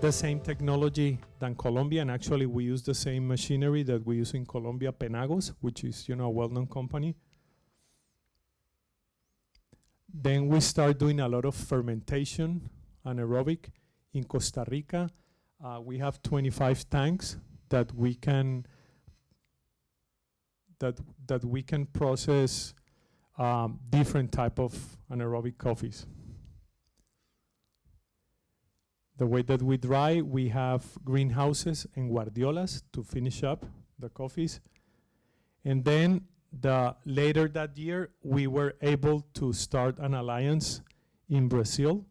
not the same technology than Colombia, and actually we use the same machinery that we use in Colombia, Penagos, which is, you know, a well-known company. Then we start doing a lot of fermentation, anaerobic. In Costa Rica, we have 25 tanks that we can process different type of anaerobic coffees. The way that we dry, we have greenhouses and guardiolas to finish up the coffees. And then later that year, we were able to start an alliance in Brazil,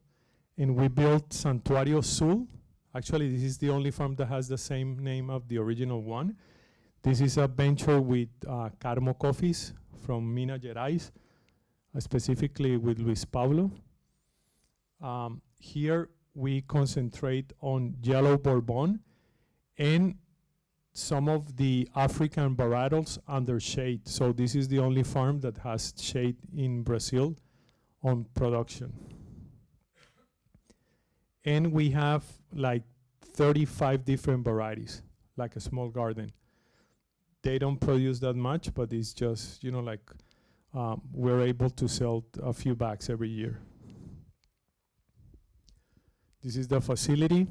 and we built Santuario Sul. Actually, this is the only farm that has the same name of the original one. This is a venture with Carmo Coffees from Minas Gerais, specifically with Luis Paulo. Here we concentrate on yellow Bourbon and some of the African varietals under shade. So this is the only farm that has shade in Brazil on production. And we have like 35 different varieties, like a small garden. They don't produce that much, but it's just, you know, like we're able to sell a few bags every year. This is the facility.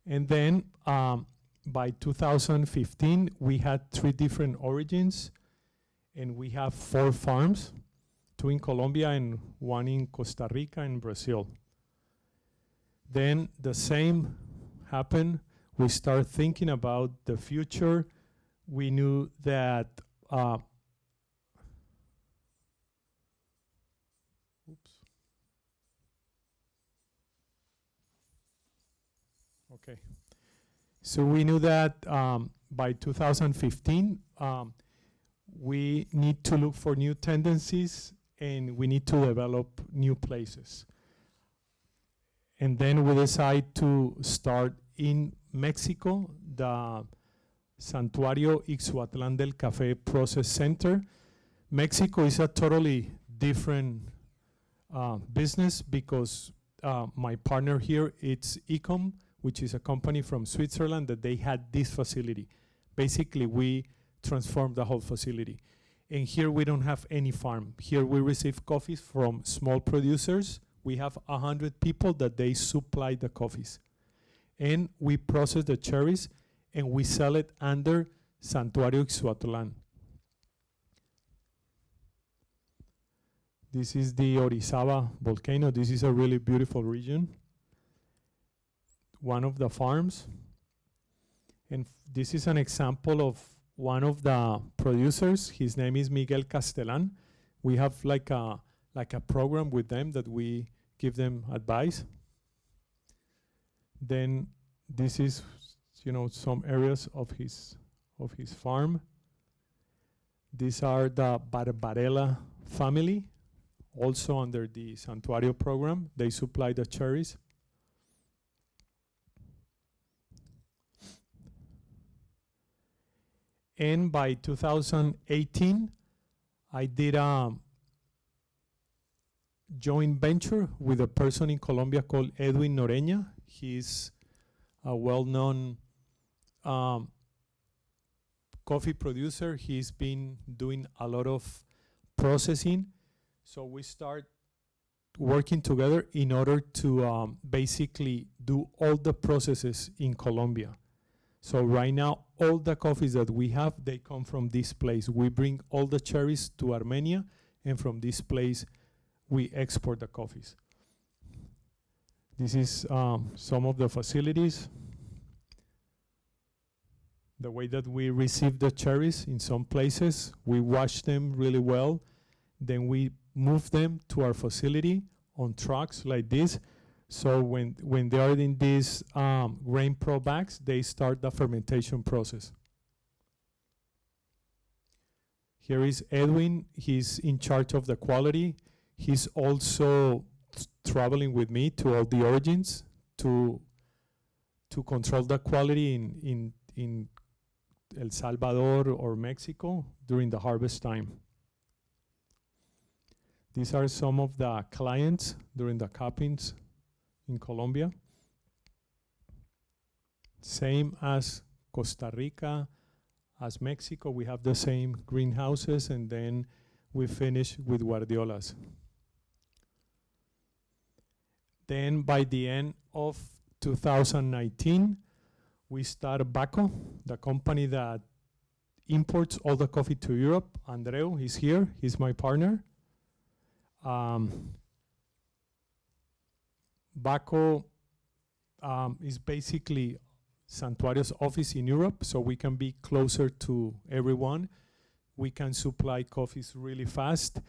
And then by 2015, we had 3 different origins, and we have 4 farms, 2 in Colombia and 1 in Costa Rica and Brazil. Then the same happened. We started thinking about the future. We knew that okay. So we knew that by 2015, we need to look for new tendencies, and we need to develop new places. And then we decided to start in Mexico, the Santuario Ixhuatlán del Café Process Center. Mexico is a totally different business because my partner here, it's Ecom, which is a company from Switzerland, that they had this facility. Basically, we transformed the whole facility. And here we don't have any farm. Here we receive coffees from small producers. We have 100 people that they supply the coffees. And we process the cherries, and we sell it under Santuario Ixhuatlán. This is the Orizaba volcano. This is a really beautiful region. One of the farms. And this is an example of one of the producers. His name is Miguel Castellan. We have like a program with them that we give them advice. Then this is, you know, some areas of his farm. These are the Barbarella family, also under the Santuario program. They supply the cherries. And by 2018, I did a joint venture with a person in Colombia called Edwin Noreña. He's a well-known coffee producer. He's been doing a lot of processing. So we start working together in order to basically do all the processes in Colombia. So right now, all the coffees that we have, they come from this place. We bring all the cherries to Armenia, and from this place, we export the coffees. This is some of the facilities. The way that we receive the cherries in some places, we wash them really well. Then we move them to our facility on trucks like this. So when they are in these grain pro bags, they start the fermentation process. Here is Edwin. He's in charge of the quality. He's also traveling with me to all the origins to control the quality in El Salvador or Mexico during the harvest time. These are some of the clients during the cuppings in Colombia. Same as Costa Rica, as Mexico, we have the same greenhouses, and then we finish with Guardiolas. Then by the end of 2019, we started Baco, the company that imports all the coffee to Europe. Andreu, he's here, he's my partner. Baco is basically Santuario's office in Europe, so we can be closer to everyone. We can supply coffees really fast.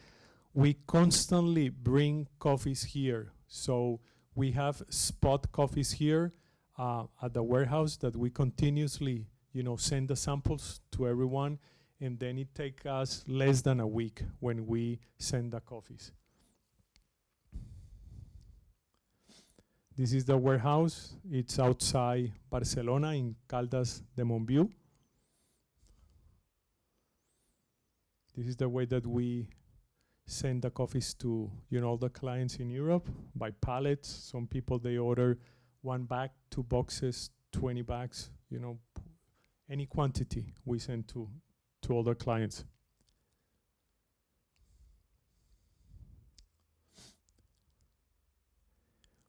We constantly bring coffees here. So we have spot coffees here at the warehouse that we continuously, send the samples to everyone, and then it takes us less than a week when we send the coffees. This is the warehouse. It's outside Barcelona in Caldas de Montbui. This is the way that we send the coffees to all the clients in Europe by pallets. Some people, they order 1 bag, 2 boxes, 20 bags, any quantity we send to all the clients.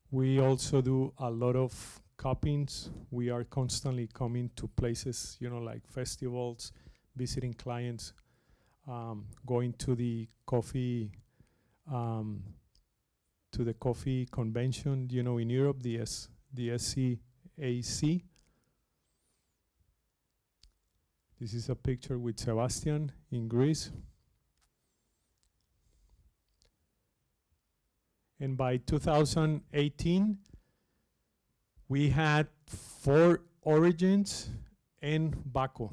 We also do a lot of cuppings. We are constantly coming to places, like festivals, visiting clients, going to the coffee convention, in Europe, the SCAC. This is a picture with Sebastian in Greece. And by 2018, we had 4 origins and Baco.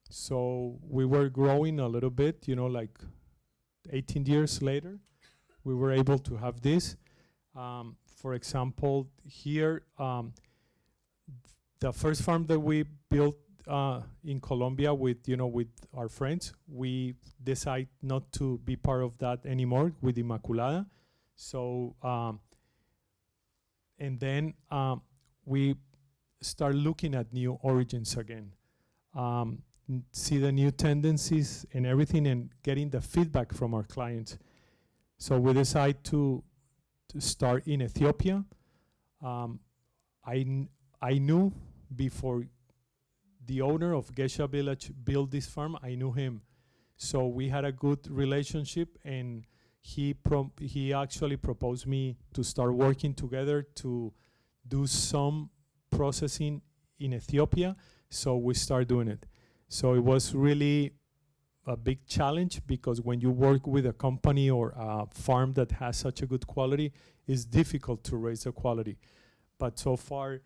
So we were growing a little bit, like 18 years later, we were able to have this. For example, here, the first farm that we built in Colombia with our friends, we decided not to be part of that anymore with Immaculada. So, and then we start looking at new origins again, see the new tendencies and everything, and getting the feedback from our clients. So we decide to start in Ethiopia. I knew before the owner of Geisha Village built this farm, I knew him. So we had a good relationship, and he actually proposed me to start working together to do some processing in Ethiopia. So we started doing it. So it was really a big challenge, because when you work with a company or a farm that has such a good quality, it's difficult to raise the quality. But so far,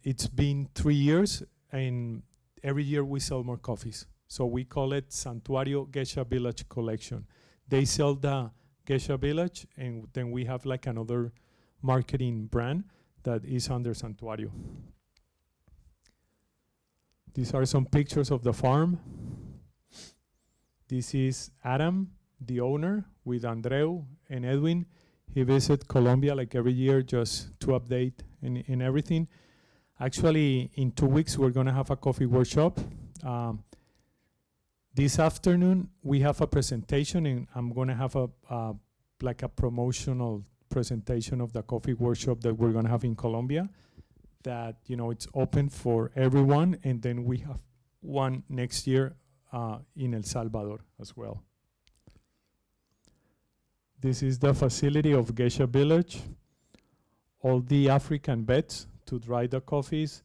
it's been 3 years, and every year we sell more coffees. So we call it Santuario Geisha Village Collection. They sell the Geisha Village, and then we have like another marketing brand that is under Santuario. These are some pictures of the farm. This is Adam, the owner, with Andreu and Edwin. He visits Colombia like every year just to update and everything. Actually, in 2 weeks, we're going to have a coffee workshop. This afternoon, we have a presentation, and I'm going to have like a promotional presentation of the coffee workshop that we're going to have in Colombia, that, it's open for everyone. And then we have one next year in El Salvador as well. This is the facility of Geisha Village. All the African beds to dry the coffees.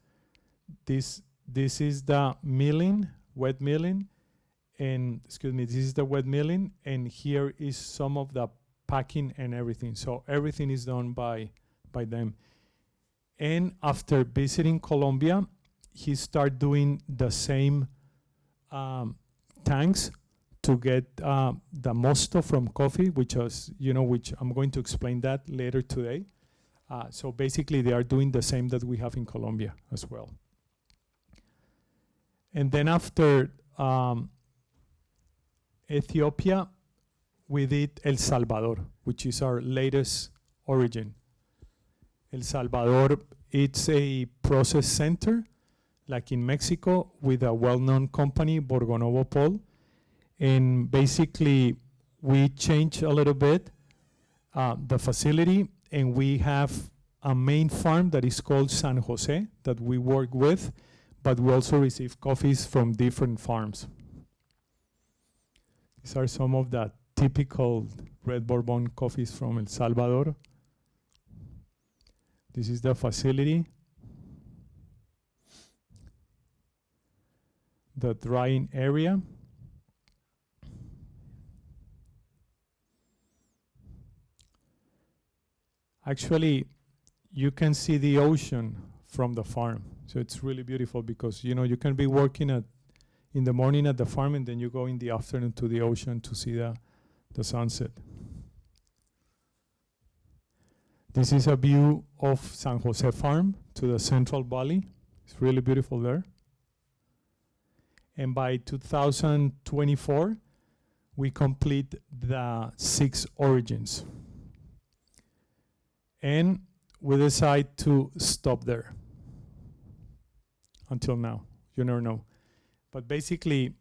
This is the milling, wet milling. And this is the wet milling, and here is some of the packing and everything. So everything is done by them. And after visiting Colombia, he started doing the same tanks to get the mosto from coffee, which I'm going to explain that later today. So basically, they are doing the same that we have in Colombia as well. And then after Ethiopia, we did El Salvador, which is our latest origin. El Salvador it's a process center, like in Mexico, with a well-known company, Borgonovo Pol. And basically, we change a little bit the facility, and we have a main farm that is called San Jose that we work with, but we also receive coffees from different farms. These are some of the typical Red Bourbon coffees from El Salvador. This is the facility. The drying area. Actually, you can see the ocean from the farm. So it's really beautiful because, you know, you can be working in the morning at the farm, and then you go in the afternoon to the ocean to see the sunset. This is a view of San Jose Farm to the Central Valley. It's really beautiful there. And by 2024, we complete the 6 origins. And we decide to stop there until now. You never know. But basically,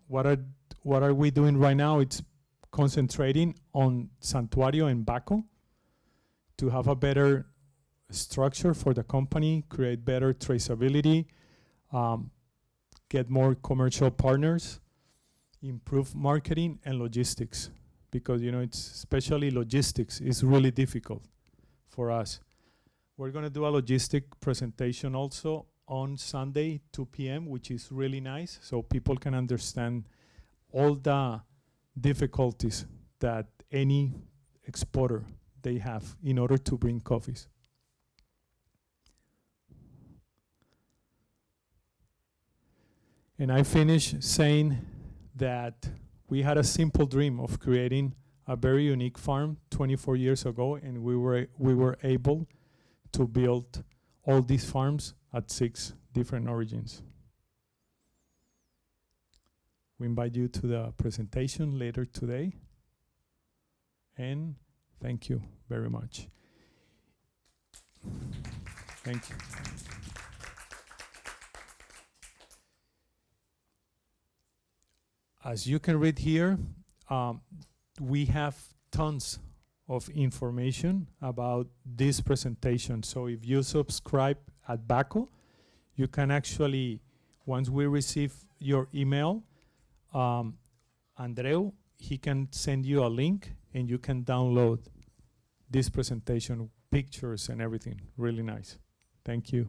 what are we doing right now? It's concentrating on Santuario and Baco to have a better structure for the company, create better traceability, get more commercial partners, improve marketing and logistics, because, you know, it's especially logistics is really difficult for us. We're going to do a logistic presentation also on Sunday, 2 p.m., which is really nice, so people can understand all the difficulties that any exporter they have in order to bring coffees. And I finish saying that we had a simple dream of creating a very unique farm 24 years ago, and we were able to build all these farms at 6 different origins. We invite you to the presentation later today, and thank you very much. Thank you. As you can read here, we have tons of information about this presentation. So if you subscribe at Baco, you can actually, once we receive your email, Andreu, he can send you a link and you can download this presentation, pictures and everything. Really nice. Thank you.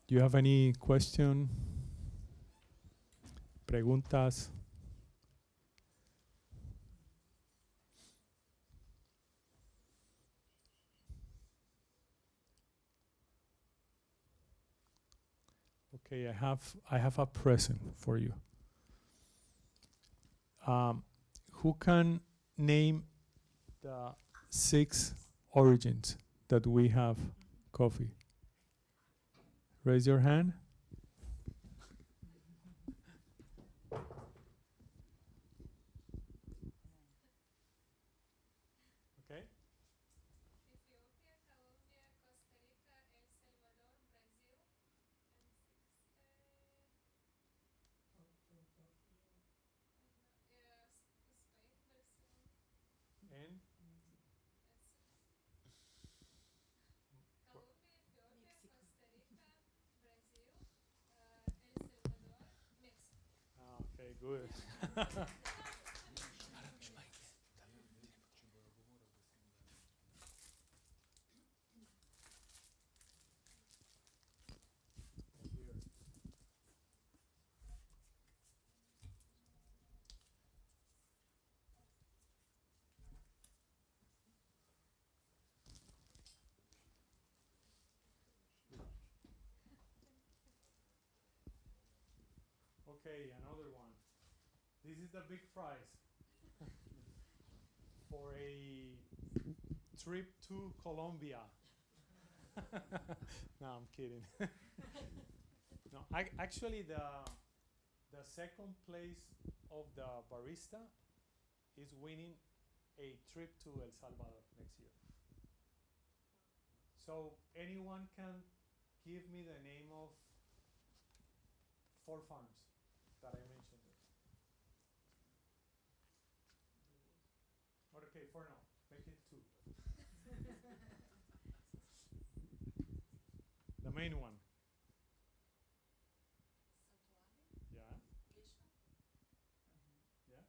Do you have any question? Preguntas? Okay, I have a present for you. Who can name the 6 origins that we have coffee? Raise your hand. Okay. And okay, good. Okay, another one. This is the big prize for a trip to Colombia. No, I'm kidding. No, actually, the the second place of the barista is winning a trip to El Salvador next year. So anyone can give me the name of 4 farms that I mentioned there. Okay, for now, make it 2. The main one. Yeah. Yeah.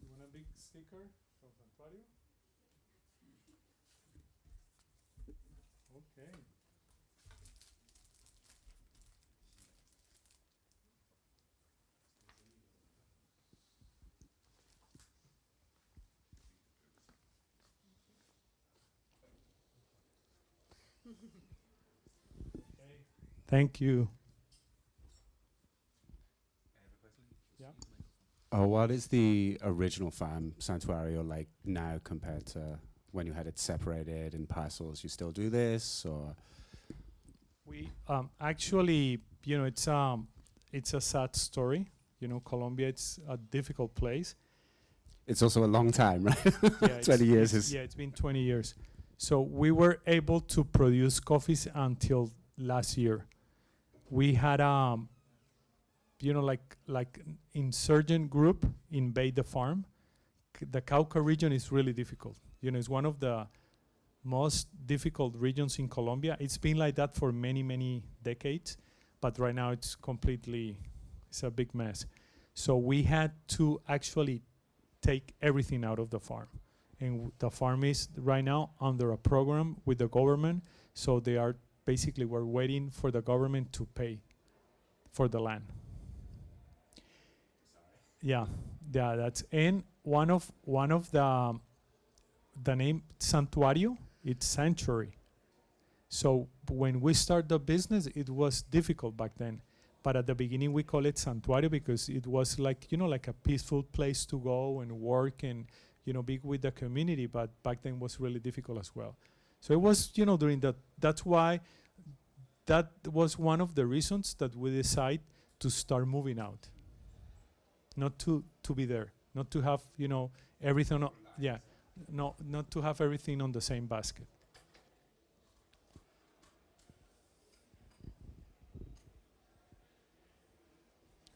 You want a big sticker from Santuario? Okay. Okay. Thank you. Yeah. What is the original farm, Santuario, like now compared to when you had it separated in parcels? You still do this, or? We actually, it's a sad story. Colombia, it's a difficult place. It's also a long time, right? Yeah, 20 years is. Yeah, it's been 20 years. So we were able to produce coffees until last year. We had like insurgent group invade the farm. The Cauca region is really difficult. It's one of the most difficult regions in Colombia. It's been like that for many, many decades, but right now it's a big mess. So we had to actually take everything out of the farm. And the farm is right now under a program with the government. So they are basically, we're waiting for the government to pay for the land. Yeah, that's, and one of the name Santuario, it's sanctuary. So when we start the business, it was difficult back then. But at the beginning, we call it Santuario because it was like, like a peaceful place to go and work and, be with the community. But back then was really difficult as well. So it was, during that's why that was one of the reasons that we decided to start moving out. Not to be there, not to have, everything, yeah. No, not to have everything on the same basket.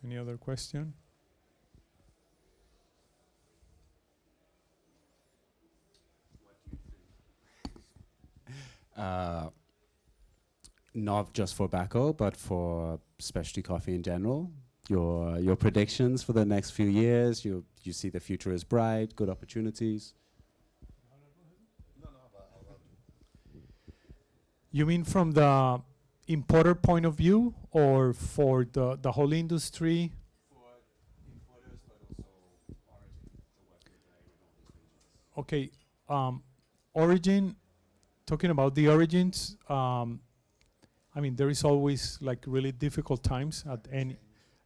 Any other question? Not just for Baco, but for specialty coffee in general. Your predictions for the next few years. You see the future is bright, good opportunities. You mean from the importer point of view, or for the whole industry? For importers, but also origin. So what you're doing in all these regions. Okay, origin. Talking about the origins, there is always like really difficult times at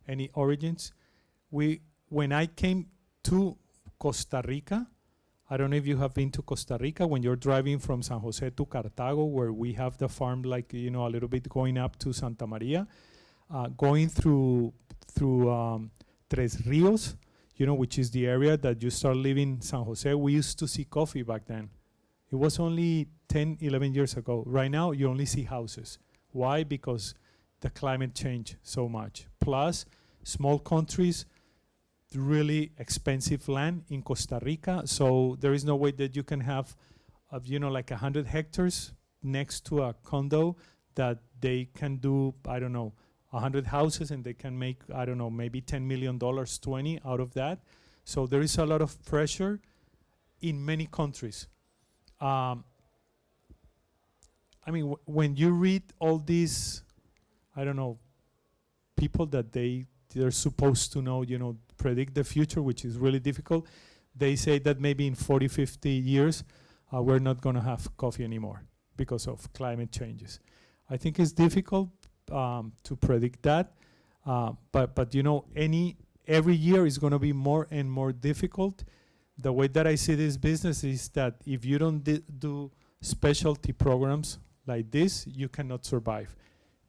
any origins. When I came to Costa Rica, I don't know if you have been to Costa Rica, when you're driving from San Jose to Cartago, where we have the farm, like, a little bit going up to Santa Maria, going through Tres Rios, which is the area that you start living San Jose. We used to see coffee back then. It was only 10, 11 years ago. Right now, you only see houses. Why? Because the climate changed so much. Plus, small countries, really expensive land in Costa Rica. So there is no way that you can have, like 100 hectares next to a condo that they can do, 100 houses, and they can make, maybe $10 million, 20 out of that. So there is a lot of pressure in many countries. When you read all these, people that they're supposed to know, predict the future, which is really difficult, they say that maybe in 40, 50 years, we're not going to have coffee anymore because of climate changes. I think it's difficult. to predict that. But you know, every year is going to be more and more difficult. The way that I see this business is that if you don't do specialty programs like this, you cannot survive.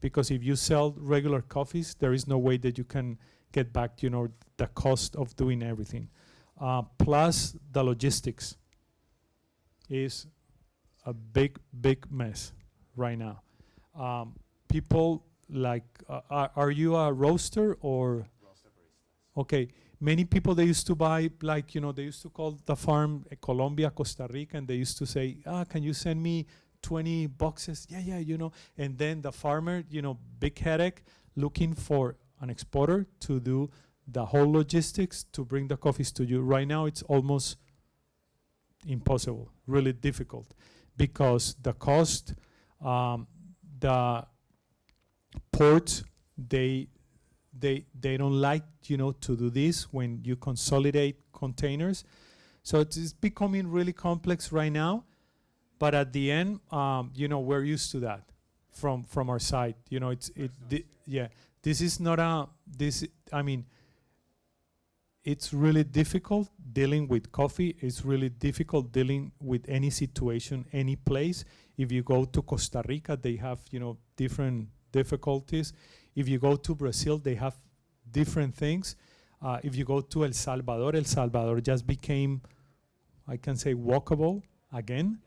Because if you sell regular coffees, there is no way that you can get back, you know, the cost of doing everything. Plus the logistics is a big mess right now. People like, are you a roaster or? Roaster baristas. Okay, many people, they used to buy, like, you know, they used to call the farm Colombia, Costa Rica, and they used to say, can you send me 20 boxes? Yeah, you know. And then the farmer, you know, big headache, looking for an exporter to do the whole logistics to bring the coffees to you. Right now, it's almost impossible, really difficult, because the cost, the ports, they don't like, you know, to do this when you consolidate containers. So it's becoming really complex right now. But at the end, you know, we're used to that from our side. You know, yeah. This is not I mean, it's really difficult dealing with coffee. It's really difficult dealing with any situation, any place. If you go to Costa Rica, they have, you know, different difficulties. If you go to Brazil, they have different things. If you go to El Salvador just became, I can say, walkable again.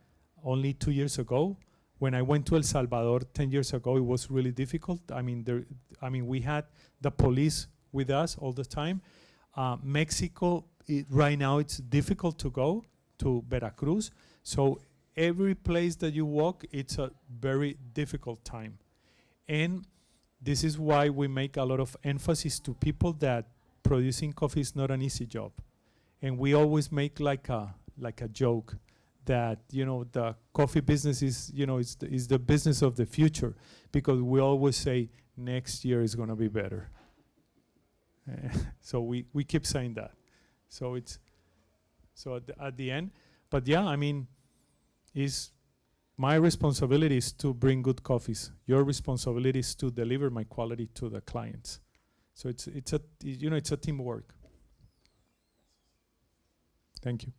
Only 2 years ago. When I went to El Salvador 10 years ago, it was really difficult. I mean, we had the police with us all the time. Mexico, right now, it's difficult to go to Veracruz. So every place that you walk, it's a very difficult time. And this is why we make a lot of emphasis to people that producing coffee is not an easy job. And we always make like a joke that, you know, the coffee business is, you know, is the business of the future, because we always say next year is going to be better. So we keep saying that. So it's at the end. But yeah, I mean, my responsibility is to bring good coffees. Your responsibility is to deliver my quality to the clients. So it's a teamwork. Thank you.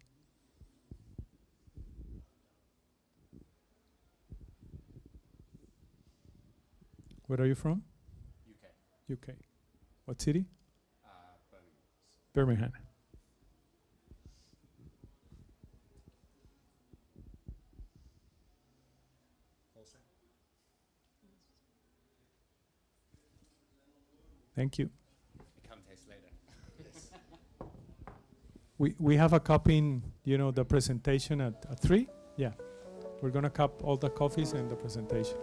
Where are you from? UK. What city? Birmingham. Thank you. Come taste later. We have a cup in, you know, the presentation at 3. Yeah. We're going to cup all the coffees and the presentation.